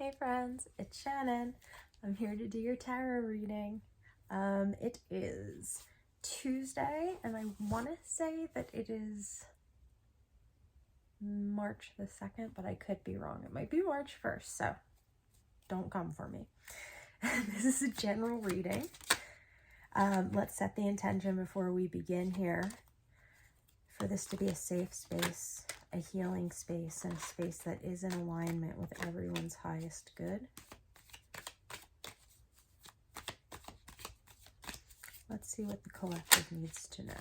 Hey friends, it's Shannon. I'm here to do your tarot reading. It is Tuesday, and I want to say that it is March the 2nd, but I could be wrong. It might be March 1st, so don't come for me. This is a general reading. Let's set the intention before we begin here for this to be a safe space, a healing space, and a space that is in alignment with everyone's highest good. Let's see what the collective needs to know.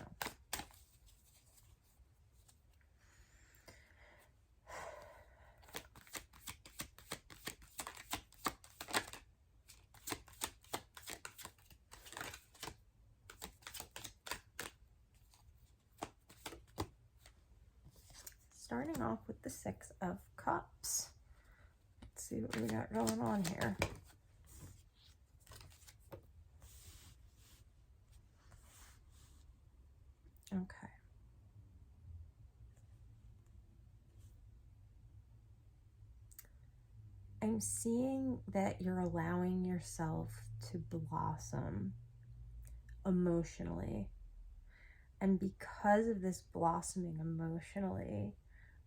Starting off with the Six of Cups. Let's see what we got going on here. Okay. I'm seeing that you're allowing yourself to blossom emotionally. And because of this blossoming emotionally,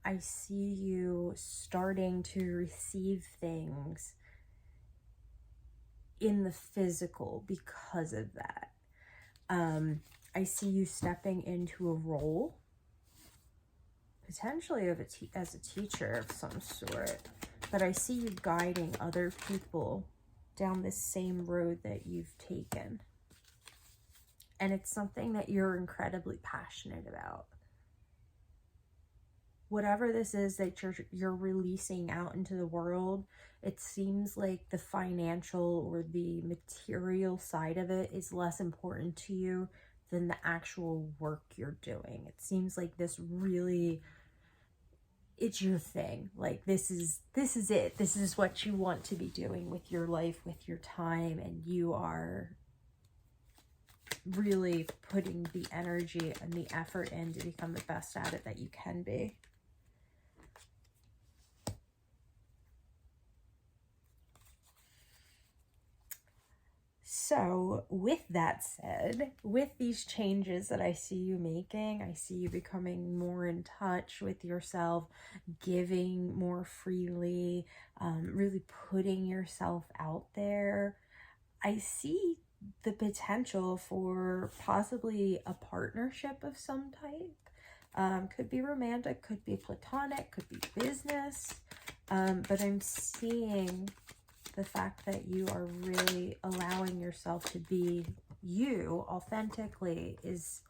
I see you starting to receive things in the physical because of that. I see you stepping into a role, potentially as a teacher of some sort, but I see you guiding other people down this same road that you've taken. And it's something that you're incredibly passionate about. Whatever this is that you're releasing out into the world, it seems like the financial or the material side of it is less important to you than the actual work you're doing. It seems like this really, it's your thing. Like this is it. This is what you want to be doing with your life, with your time, and you are really putting the energy and the effort in to become the best at it that you can be. So with that said, with these changes that I see you making, I see you becoming more in touch with yourself, giving more freely, really putting yourself out there. I see the potential for possibly a partnership of some type. Could be romantic, could be platonic, could be business, but I'm seeing the fact that you are really allowing yourself to be you authentically is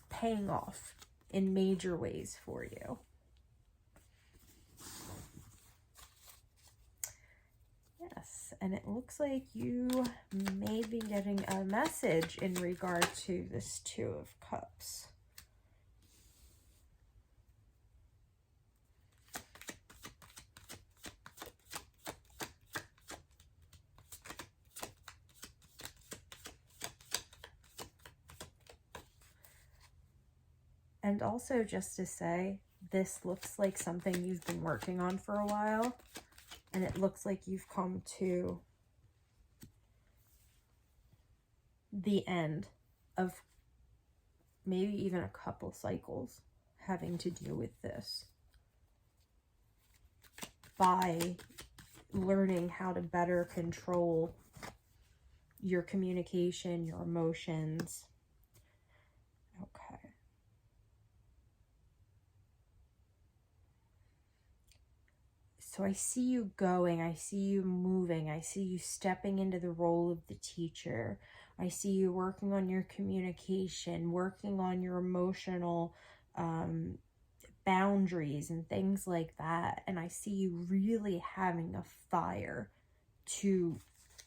paying off in major ways for you. Yes, and it looks like you may be getting a message in regard to this Two of Cups. And also just to say, this looks like something you've been working on for a while, and it looks like you've come to the end of maybe even a couple cycles having to deal with this by learning how to better control your communication, your emotions. Okay. So I see you going, I see you moving, I see you stepping into the role of the teacher. I see you working on your communication, working on your emotional boundaries and things like that. And I see you really having a fire to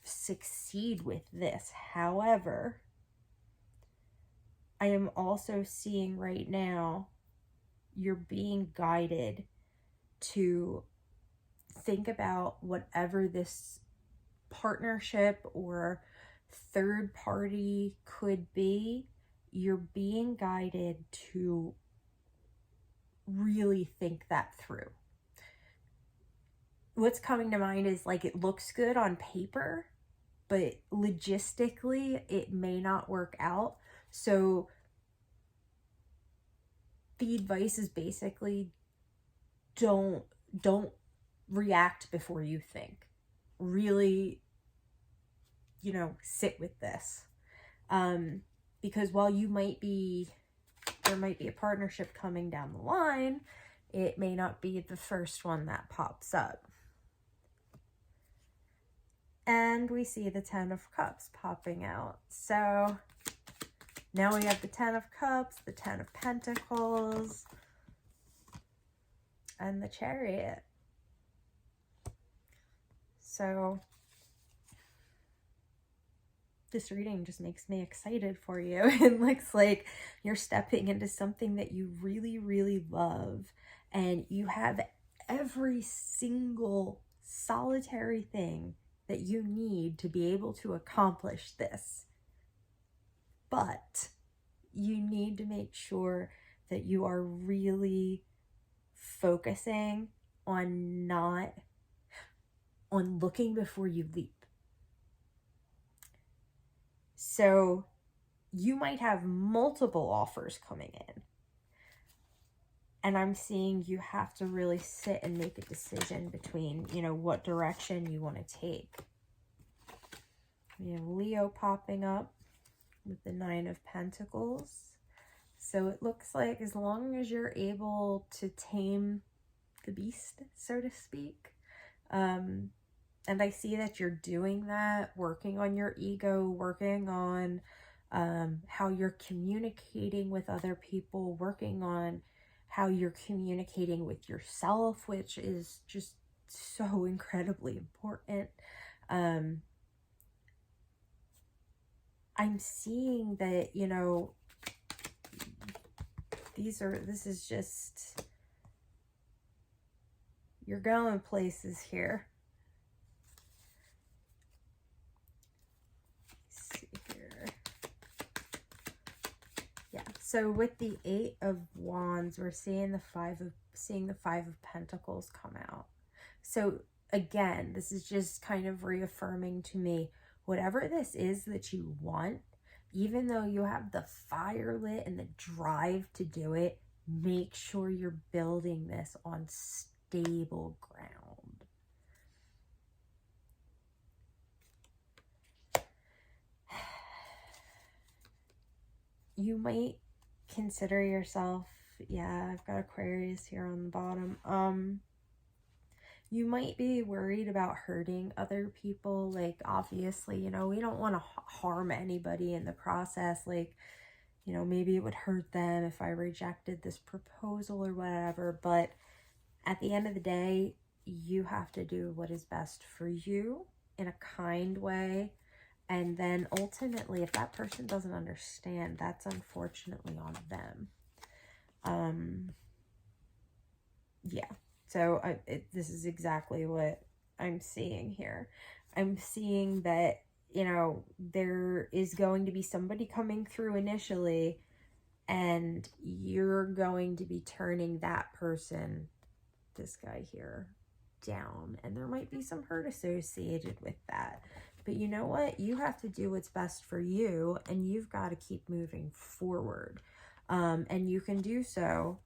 succeed with this. However, I am also seeing right now you're being guided to think about whatever this partnership or third party could be. You're being guided to really think that through. what's coming to mind is like it looks good on paper, but logistically it may not work out. So the advice is basically don't react before you think. Really, sit with this. Because while there might be a partnership coming down the line, it may not be the first one that pops up. And we see the 10 of Cups popping out. So now we have the 10 of Cups, the 10 of Pentacles, and the Chariot. So this reading just makes me excited for you. It looks like you're stepping into something that you really, really love, and you have every single solitary thing that you need to be able to accomplish this. But you need to make sure that you are really focusing on looking before you leap. So you might have multiple offers coming in, and I'm seeing you have to really sit and make a decision between, what direction you want to take. We have Leo popping up with the 9 of Pentacles. So it looks like as long as you're able to tame the beast, so to speak, and I see that you're doing that, working on your ego, working on how you're communicating with other people, working on how you're communicating with yourself, which is just so incredibly important. I'm seeing that, this is just, you're going places here. Let's see here. Yeah, so with the 8 of Wands, we're seeing the 5 of Pentacles come out. So again, this is just kind of reaffirming to me, whatever this is that you want, even though you have the fire lit and the drive to do it, make sure you're building this on stable ground. You might consider yourself, yeah, I've got Aquarius here on the bottom. You might be worried about hurting other people. Like, obviously, we don't want to harm anybody in the process. Like, maybe it would hurt them if I rejected this proposal or whatever. But at the end of the day, you have to do what is best for you in a kind way. And then ultimately, if that person doesn't understand, that's unfortunately on them. Yeah. So this is exactly what I'm seeing here. I'm seeing that, there is going to be somebody coming through initially, and you're going to be turning that person, this guy here, down. And there might be some hurt associated with that. But you know what? You have to do what's best for you, and you've got to keep moving forward. And you can do so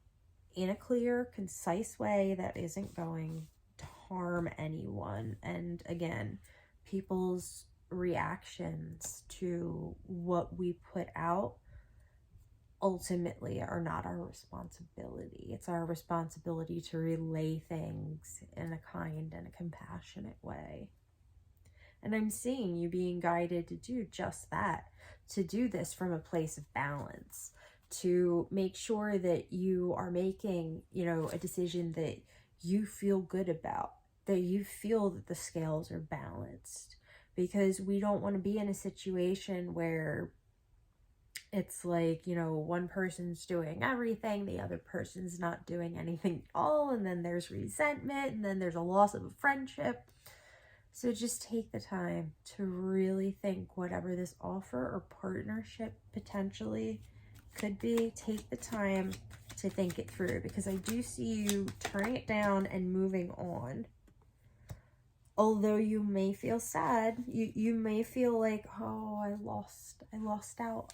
in a clear, concise way that isn't going to harm anyone. And again, people's reactions to what we put out ultimately are not our responsibility. It's our responsibility to relay things in a kind and a compassionate way. And I'm seeing you being guided to do just that, to do this from a place of balance, to make sure that you are making, a decision that you feel good about, that you feel that the scales are balanced. Because we don't want to be in a situation where it's like, one person's doing everything, the other person's not doing anything at all, and then there's resentment, and then there's a loss of a friendship. So just take the time to really think whatever this offer or partnership potentially could be. Take the time to think it through, because I do see you turning it down and moving on. although you may feel sad, you may feel like, oh, I lost out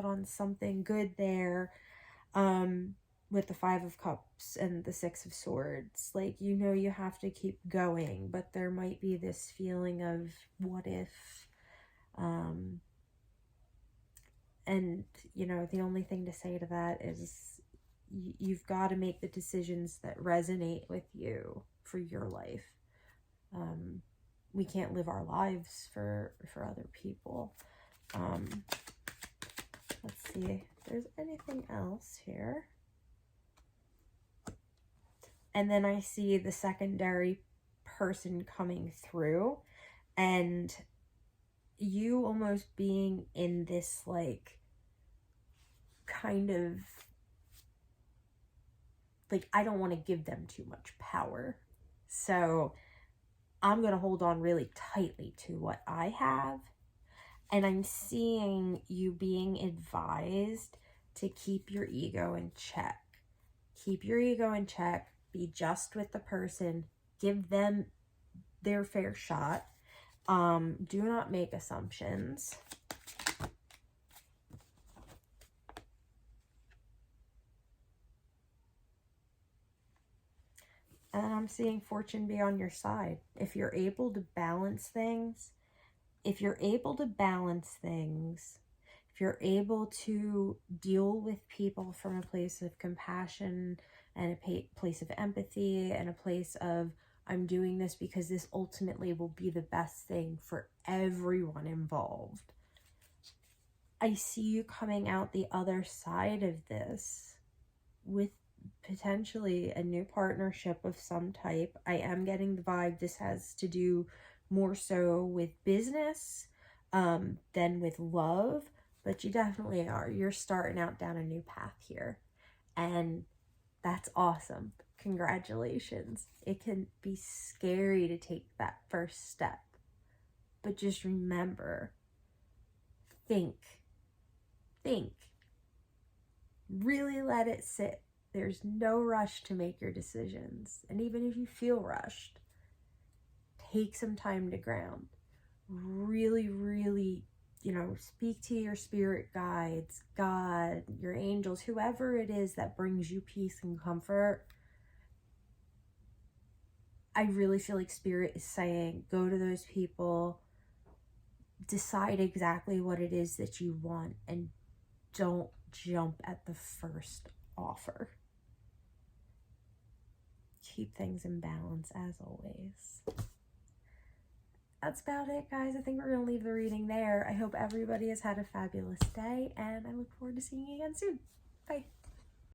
on something good there. With the Five of Cups and the Six of Swords, like, you know, you have to keep going, but there might be this feeling of what if, and, you know, the only thing to say to that is you've got to make the decisions that resonate with you for your life. We can't live our lives for other people. Let's see if there's anything else here. And then I see the secondary person coming through, and you almost being in this, like, kind of, like, I don't want to give them too much power. So I'm going to hold on really tightly to what I have. And I'm seeing you being advised to keep your ego in check. Keep your ego in check. Be just with the person. Give them their fair shot. Do not make assumptions. And I'm seeing fortune be on your side. If you're able to balance things, if you're able to deal with people from a place of compassion and a place of empathy and a place of, I'm doing this because this ultimately will be the best thing for everyone involved. I see you coming out the other side of this with potentially a new partnership of some type. I am getting the vibe this has to do more so with business than with love, but you definitely are. You're starting out down a new path here, and that's awesome. Congratulations. It can be scary to take that first step, but just remember, think, really let it sit. There's no rush to make your decisions. And even if you feel rushed, take some time to ground. Really, really, you know, speak to your spirit guides, God, your angels, whoever it is that brings you peace and comfort. I really feel like Spirit is saying, go to those people, decide exactly what it is that you want, and don't jump at the first offer. Keep things in balance as always. That's about it, guys. I think we're going to leave the reading there. I hope everybody has had a fabulous day, and I look forward to seeing you again soon. Bye.